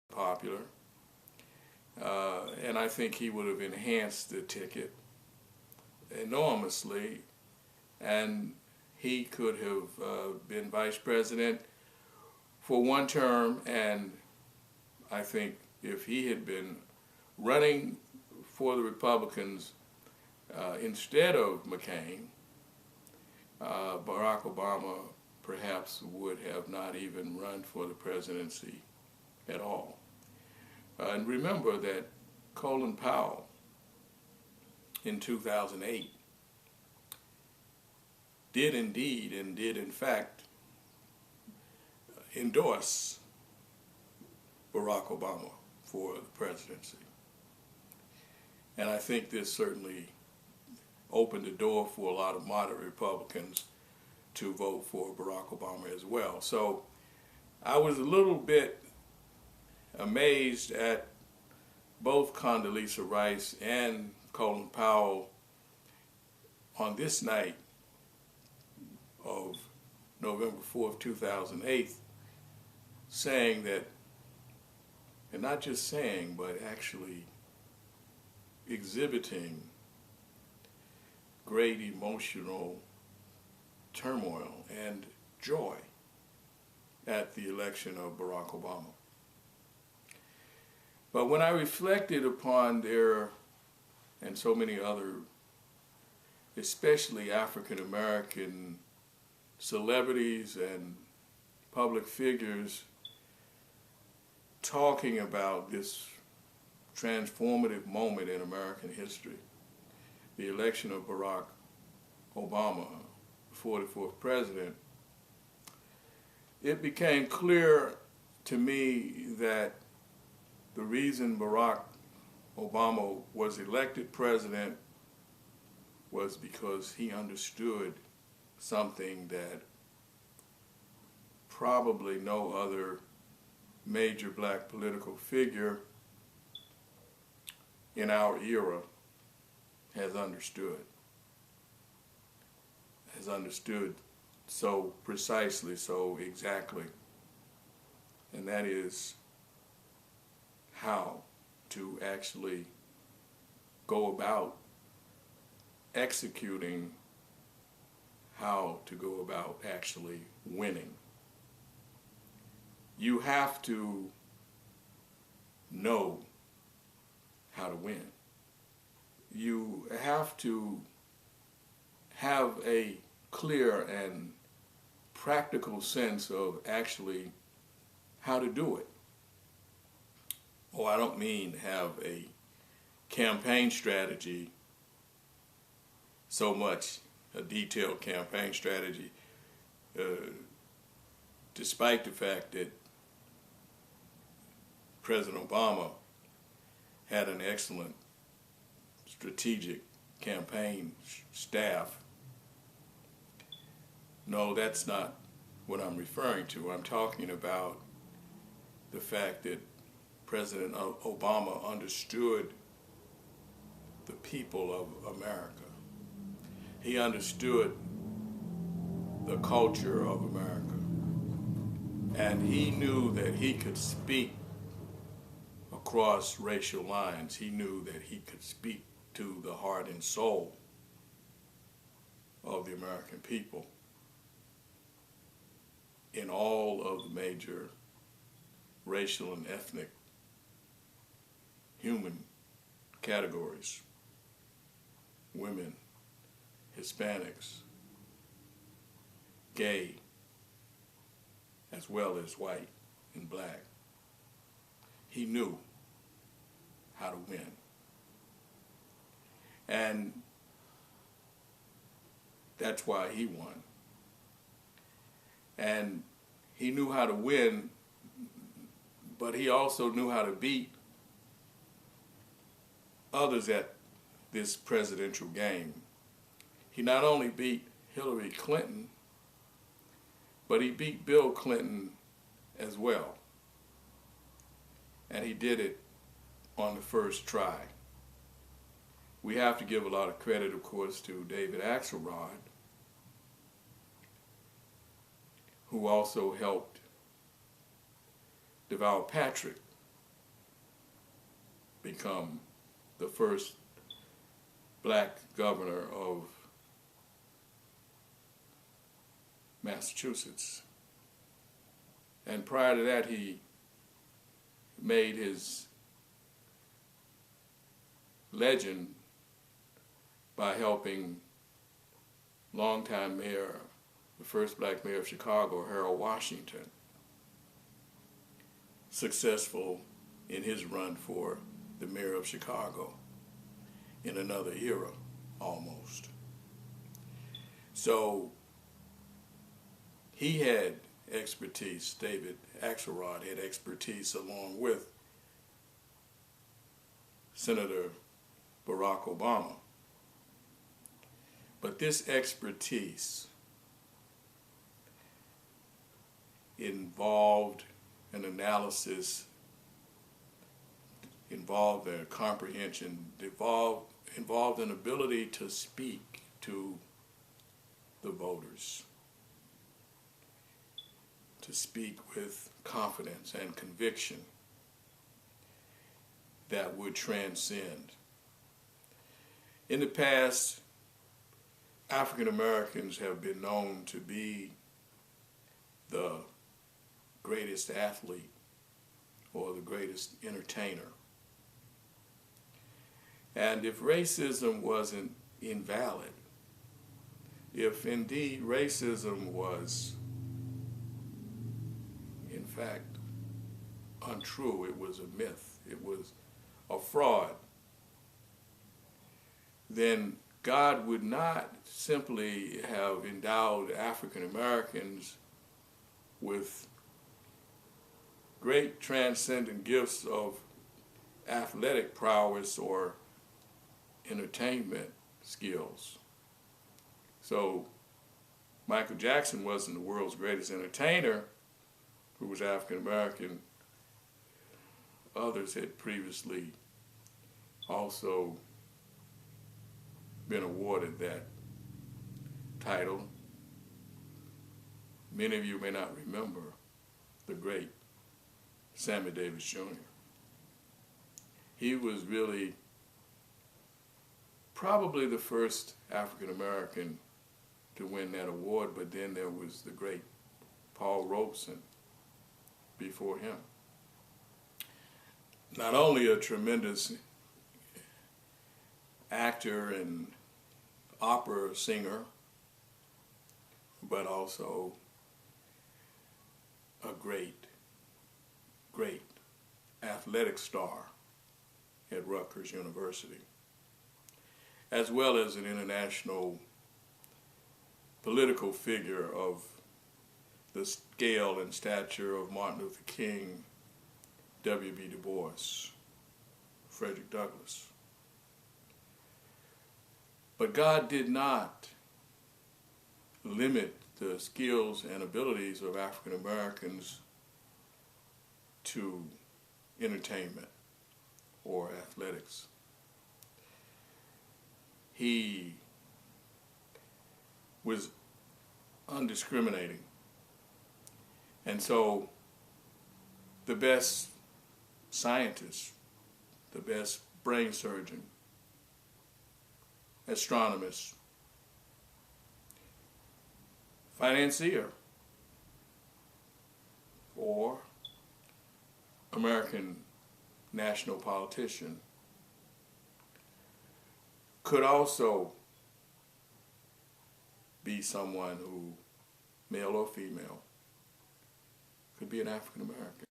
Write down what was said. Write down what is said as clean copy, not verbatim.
popular. And I think he would have enhanced the ticket enormously, and he could have been vice president for one term. And I think if he had been running for the Republicans instead of McCain, Barack Obama perhaps would have not even run for the presidency at all. And remember that Colin Powell in 2008 did indeed and did in fact endorse Barack Obama for the presidency. And I think this certainly opened the door for a lot of moderate Republicans to vote for Barack Obama as well. So I was a little bit amazed at both Condoleezza Rice and Colin Powell on this night of November 4th, 2008, saying that, and not just saying, but actually exhibiting great emotional turmoil and joy at the election of Barack Obama. But when I reflected upon their and so many other, especially African American celebrities and public figures talking about this transformative moment in American history, the election of Barack Obama, 44th president, it became clear to me that the reason Barack Obama was elected president was because he understood something that probably no other major black political figure in our era has understood so precisely, so exactly, and that is how to actually go about executing, how to go about actually winning. You have to know how to win. You have to have a clear and practical sense of actually how to do it. Oh, I don't mean have a campaign strategy, so much a detailed campaign strategy, despite the fact that President Obama had an excellent strategic campaign staff. No, that's not what I'm referring to. I'm talking about the fact that President Obama understood the people of America. He understood the culture of America. And he knew that he could speak across racial lines. He knew that he could speak to the heart and soul of the American people in all of the major racial and ethnic human categories: women, Hispanics, gay, as well as white and black. He knew how to win. And that's why he won. And he knew how to win, but he also knew how to beat others at this presidential game. He not only beat Hillary Clinton, but he beat Bill Clinton as well. And he did it on the first try. We have to give a lot of credit, of course, to David Axelrod, who also helped develop Patrick become the first black governor of Massachusetts. And prior to that, he made his legend by helping longtime mayor, the first black mayor of Chicago, Harold Washington, successful in his run for the mayor of Chicago in another era, almost. So he had expertise, David Axelrod had expertise along with Senator Barack Obama. But this expertise involved an analysis, involved a comprehension, involved an ability to speak to the voters, to speak with confidence and conviction that would transcend. In the past, African Americans have been known to be the greatest athlete or the greatest entertainer. And if racism wasn't invalid, if indeed racism was in fact untrue, it was a myth, it was a fraud, then God would not simply have endowed African Americans with great transcendent gifts of athletic prowess or entertainment skills. So Michael Jackson wasn't the world's greatest entertainer who was African American. Others had previously also been awarded that title. Many of you may not remember the great Sammy Davis Jr. He was really probably the first African American to win that award, but then there was the great Paul Robeson before him. Not only a tremendous actor and opera singer, but also a great athletic star at Rutgers University, as well as an international political figure of the scale and stature of Martin Luther King, W.B. Du Bois, Frederick Douglass. But God did not limit the skills and abilities of African Americans to entertainment or athletics. He was undiscriminating. And so the best scientist, the best brain surgeon, astronomist, financier, or American national politician could also be someone who, male or female, could be an African American.